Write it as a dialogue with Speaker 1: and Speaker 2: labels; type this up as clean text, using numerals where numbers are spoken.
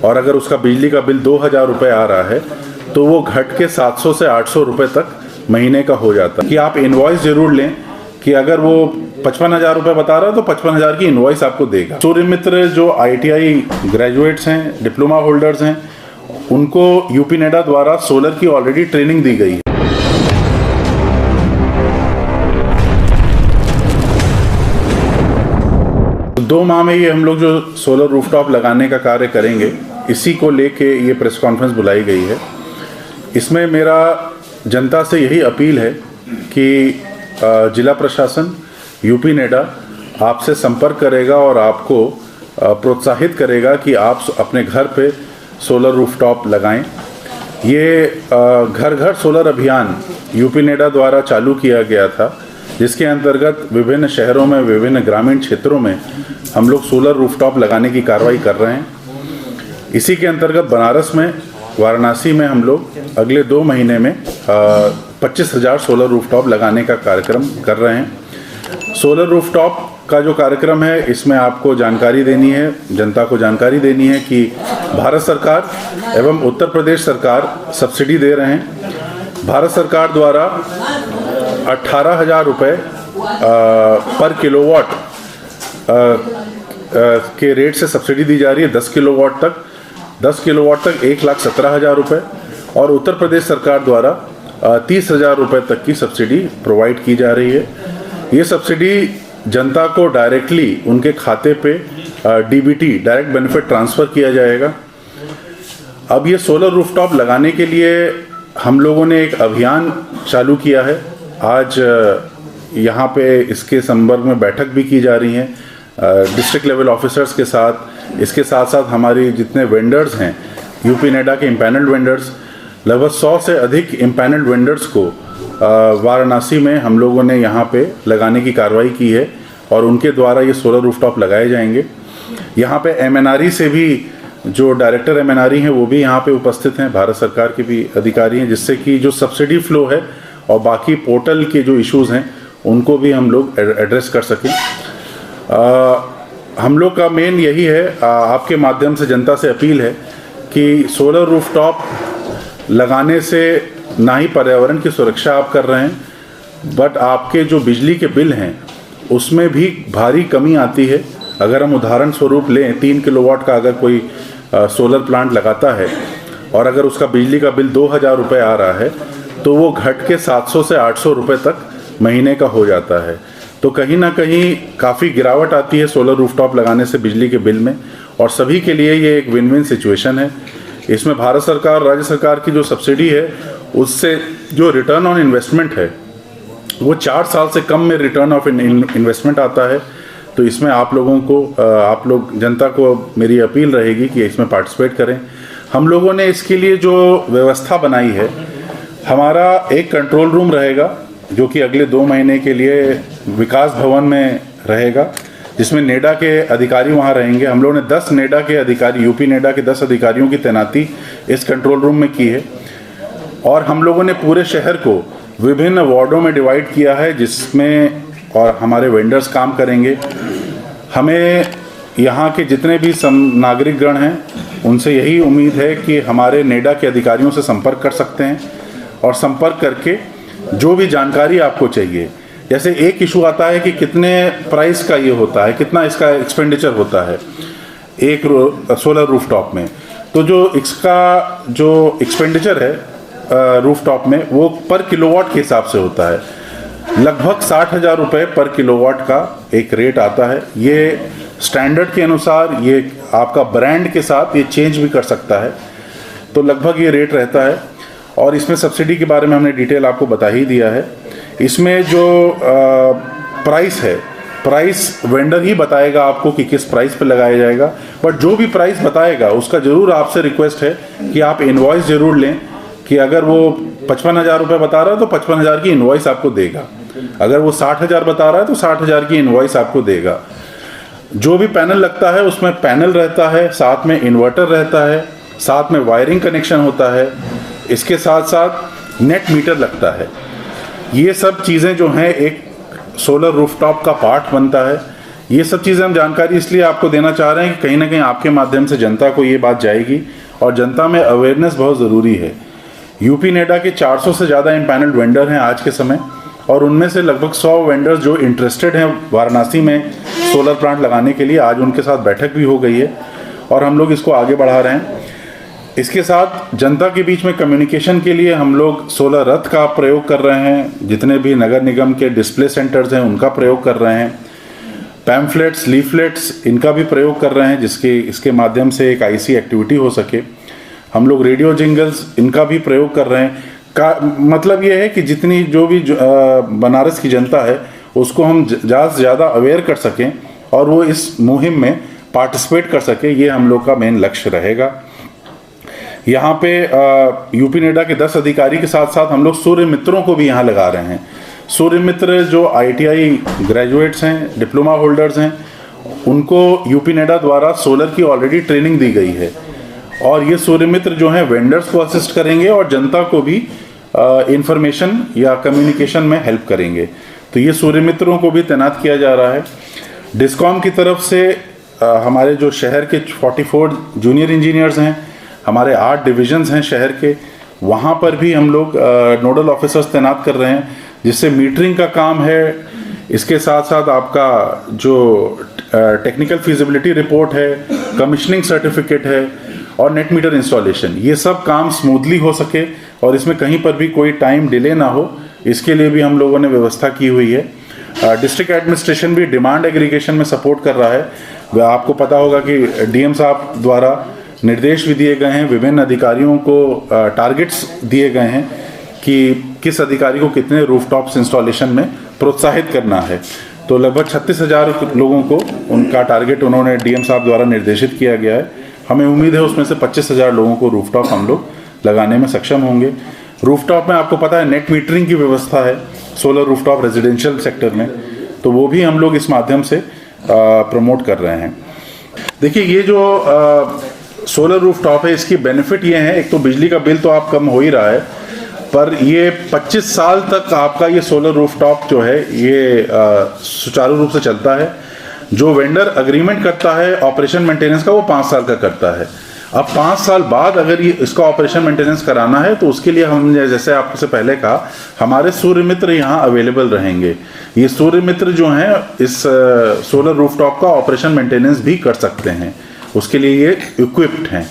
Speaker 1: और अगर उसका बिजली का बिल 2000 रुपये आ रहा है तो वो घट के 700 से 800 रुपये तक महीने का हो जाता है। कि आप इनवॉइस जरूर लें कि अगर वो 55,000 रुपये बता रहा है तो 55,000 की इनवॉइस आपको देगा। सूर्य मित्र जो ITI ग्रेजुएट्स हैं, डिप्लोमा होल्डर्स हैं, उनको यूपी नेडा द्वारा सोलर की ऑलरेडी ट्रेनिंग दी गई है। 2 माह में ये हम लोग जो सोलर रूफटॉप लगाने का कार्य करेंगे, इसी को लेके ये प्रेस कॉन्फ्रेंस बुलाई गई है। इसमें मेरा जनता से यही अपील है कि जिला प्रशासन यूपी नेडा आपसे संपर्क करेगा और आपको प्रोत्साहित करेगा कि आप अपने घर पे सोलर रूफटॉप लगाएं। ये घर घर सोलर अभियान यूपी नेडा द्वारा चालू किया गया था, जिसके अंतर्गत विभिन्न शहरों में, विभिन्न ग्रामीण क्षेत्रों में हम लोग सोलर रूफटॉप लगाने की कार्रवाई कर रहे हैं। इसी के अंतर्गत बनारस में, वाराणसी में हम लोग अगले 2 महीने में 25,000 सोलर रूफटॉप लगाने का कार्यक्रम कर रहे हैं। सोलर रूफटॉप का जो कार्यक्रम है, इसमें आपको जानकारी देनी है, जनता को जानकारी देनी है कि भारत सरकार एवं उत्तर प्रदेश सरकार सब्सिडी दे रहे हैं। भारत सरकार द्वारा 18,000 रुपये पर किलोवाट के रेट से सब्सिडी दी जा रही है। 10 किलोवाट तक 1,17,000 रुपये, और उत्तर प्रदेश सरकार द्वारा 30,000 रुपये तक की सब्सिडी प्रोवाइड की जा रही है। ये सब्सिडी जनता को डायरेक्टली उनके खाते पे DBT, डायरेक्ट बेनिफिट ट्रांसफ़र किया जाएगा। अब ये सोलर रूफटॉप लगाने के लिए हम लोगों ने एक अभियान चालू किया है। आज यहाँ पे इसके संदर्भ में बैठक भी की जा रही है डिस्ट्रिक्ट लेवल ऑफिसर्स के साथ। इसके साथ साथ हमारी जितने वेंडर्स हैं, यूपी नेडा के इम्पैनल्ड वेंडर्स, लगभग 100 से अधिक इम्पैनल्ड वेंडर्स को वाराणसी में हम लोगों ने यहाँ पे लगाने की कार्रवाई की है और उनके द्वारा ये सोलर रूफटॉप लगाए जाएंगे। यहाँ पे MNRE से भी जो डायरेक्टर MNRE हैं वो भी यहाँ पे उपस्थित हैं, भारत सरकार के भी अधिकारी हैं, जिससे कि जो सब्सिडी फ्लो है और बाकी पोर्टल के जो इश्यूज़ हैं उनको भी हम लोग एड्रेस कर सकें। हम लोग का मेन यही है, आपके माध्यम से जनता से अपील है कि सोलर रूफटॉप लगाने से ना ही पर्यावरण की सुरक्षा आप कर रहे हैं, बट आपके जो बिजली के बिल हैं उसमें भी भारी कमी आती है। अगर हम उदाहरण स्वरूप लें, 3 किलोवाट का अगर कोई सोलर प्लांट लगाता है और अगर उसका बिजली का बिल 2000 रुपये आ रहा है तो वो घट के 700 से 800 रुपये तक महीने का हो जाता है। तो कहीं ना कहीं काफ़ी गिरावट आती है सोलर रूफटॉप लगाने से बिजली के बिल में, और सभी के लिए ये एक विन विन सिचुएशन है। इसमें भारत सरकार, राज्य सरकार की जो सब्सिडी है उससे जो रिटर्न ऑन इन्वेस्टमेंट है वो 4 साल से कम में रिटर्न ऑफ इन्वेस्टमेंट आता है। तो इसमें आप लोगों को, आप लोग जनता को मेरी अपील रहेगी कि इसमें पार्टिसिपेट करें। हम लोगों ने इसके लिए जो व्यवस्था बनाई है, हमारा एक कंट्रोल रूम रहेगा जो कि अगले 2 महीने के लिए विकास भवन में रहेगा, जिसमें नेडा के अधिकारी वहाँ रहेंगे। हम लोगों ने 10 नेडा के अधिकारी, यूपी नेडा के 10 अधिकारियों की तैनाती इस कंट्रोल रूम में की है, और हम लोगों ने पूरे शहर को विभिन्न वार्डों में डिवाइड किया है, जिसमें और हमारे वेंडर्स काम करेंगे। हमें यहाँ के जितने भी नागरिकगण हैं उनसे यही उम्मीद है कि हमारे नेडा के अधिकारियों से संपर्क कर सकते हैं, और संपर्क करके जो भी जानकारी आपको चाहिए, जैसे एक इशू आता है कि कितने प्राइस का ये होता है, कितना इसका एक्सपेंडिचर होता है एक सोलर रूफटॉप में, तो जो इसका जो एक्सपेंडिचर है रूफटॉप में वो पर किलोवाट के हिसाब से होता है। लगभग 60,000 रुपये पर किलोवाट का एक रेट आता है। ये स्टैंडर्ड के अनुसार, ये आपका ब्रांड के साथ ये चेंज भी कर सकता है, तो लगभग ये रेट रहता है। और इसमें सब्सिडी के बारे में हमने डिटेल आपको बता ही दिया है। इसमें जो प्राइस है, प्राइस वेंडर ही बताएगा आपको कि किस प्राइस पे लगाया जाएगा, बट जो भी प्राइस बताएगा उसका ज़रूर आपसे रिक्वेस्ट है कि आप इनवॉइस ज़रूर लें कि अगर वो 55,000 रुपये बता रहा है तो 55,000 की इनवॉइस आपको देगा, अगर वो 60,000 बता रहा है तो 60,000 की इनवॉइस आपको देगा। जो भी पैनल लगता है उसमें पैनल रहता है, साथ में इन्वर्टर रहता है, साथ में वायरिंग कनेक्शन होता है, इसके साथ साथ नेट मीटर लगता है। ये सब चीज़ें जो हैं एक सोलर रूफटॉप का पार्ट बनता है। ये सब चीज़ें हम जानकारी इसलिए आपको देना चाह रहे हैं कि कहीं ना कहीं आपके माध्यम से जनता को ये बात जाएगी और जनता में अवेयरनेस बहुत ज़रूरी है। यूपी नेडा के 400 से ज़्यादा इम्पैनल्ड वेंडर हैं आज के समय, और उनमें से लगभग 100 वेंडर्स जो इंटरेस्टेड हैं वाराणसी में सोलर प्लांट लगाने के लिए, आज उनके साथ बैठक भी हो गई है और हम लोग इसको आगे बढ़ा रहे हैं। इसके साथ जनता के बीच में कम्युनिकेशन के लिए हम लोग सोलर रथ का प्रयोग कर रहे हैं, जितने भी नगर निगम के डिस्प्ले सेंटर्स हैं उनका प्रयोग कर रहे हैं, पैम्फलेट्स, लीफलेट्स इनका भी प्रयोग कर रहे हैं, इसके माध्यम से एक आईसी एक्टिविटी हो सके। हम लोग रेडियो जिंगल्स इनका भी प्रयोग कर रहे हैं। मतलब ये है कि जितनी जो भी बनारस की जनता है उसको हम ज़्यादा से ज़्यादा अवेयर कर सकें और वो इस मुहिम में पार्टिसिपेट कर सके, ये हम लोग का मेन लक्ष्य रहेगा। यहाँ पे यूपी नेडा के 10 अधिकारी के साथ साथ हम लोग सूर्य मित्रों को भी यहाँ लगा रहे हैं। सूर्य मित्र जो ITI ग्रेजुएट्स हैं, डिप्लोमा होल्डर्स हैं, उनको यूपी नेडा द्वारा सोलर की ऑलरेडी ट्रेनिंग दी गई है और ये सूर्य मित्र जो हैं वेंडर्स को असिस्ट करेंगे और जनता को भी इंफॉर्मेशन या कम्युनिकेशन में हेल्प करेंगे। तो ये सूर्य मित्रों को भी तैनात किया जा रहा है। डिस्कॉम की तरफ से हमारे जो शहर के 44 जूनियर इंजीनियर्स हैं, हमारे 8 डिविजन्स हैं शहर के, वहाँ पर भी हम लोग नोडल ऑफिसर्स तैनात कर रहे हैं, जिससे मीटरिंग का काम है, इसके साथ साथ आपका जो टेक्निकल फिजिबिलिटी रिपोर्ट है, कमीशनिंग सर्टिफिकेट है और नेट मीटर इंस्टॉलेशन, ये सब काम स्मूथली हो सके और इसमें कहीं पर भी कोई टाइम डिले ना हो, इसके लिए भी हम लोगों ने व्यवस्था की हुई है। डिस्ट्रिक्ट एडमिनिस्ट्रेशन भी डिमांड एग्रीगेशन में सपोर्ट कर रहा है। आपको पता होगा कि DM साहब द्वारा निर्देश भी दिए गए हैं, विभिन्न अधिकारियों को टारगेट्स दिए गए हैं कि किस अधिकारी को कितने रूफटॉप्स इंस्टॉलेशन में प्रोत्साहित करना है। तो लगभग 36,000 लोगों को उनका टारगेट उन्होंने DM साहब द्वारा निर्देशित किया गया है। हमें उम्मीद है उसमें से 25,000 लोगों को रूफटॉप हम लोग लगाने में सक्षम होंगे। रूफटॉप में आपको पता है नेट मीटरिंग की व्यवस्था है सोलर रूफटॉप रेजिडेंशियल सेक्टर में, तो वो भी हम लोग इस माध्यम से प्रमोट कर रहे हैं। देखिए, ये जो सोलर रूफटॉप है इसकी बेनिफिट ये है, एक तो बिजली का बिल तो आप कम हो ही रहा है, पर ये 25 साल तक आपका ये सोलर रूफटॉप जो है ये सुचारू रूप से चलता है। जो वेंडर अग्रीमेंट करता है ऑपरेशन मेंटेनेंस का, वो 5 साल का करता है। अब 5 साल बाद अगर ये इसका ऑपरेशन मेंटेनेंस कराना है तो उसके लिए हमने, जैसे आपसे पहले कहा, हमारे सूर्य मित्र यहाँ अवेलेबल रहेंगे। ये सूर्य मित्र जो हैं इस सोलर रूफटॉप का ऑपरेशन मेंटेनेंस भी कर सकते हैं, उसके लिए ये इक्विप्ड हैं।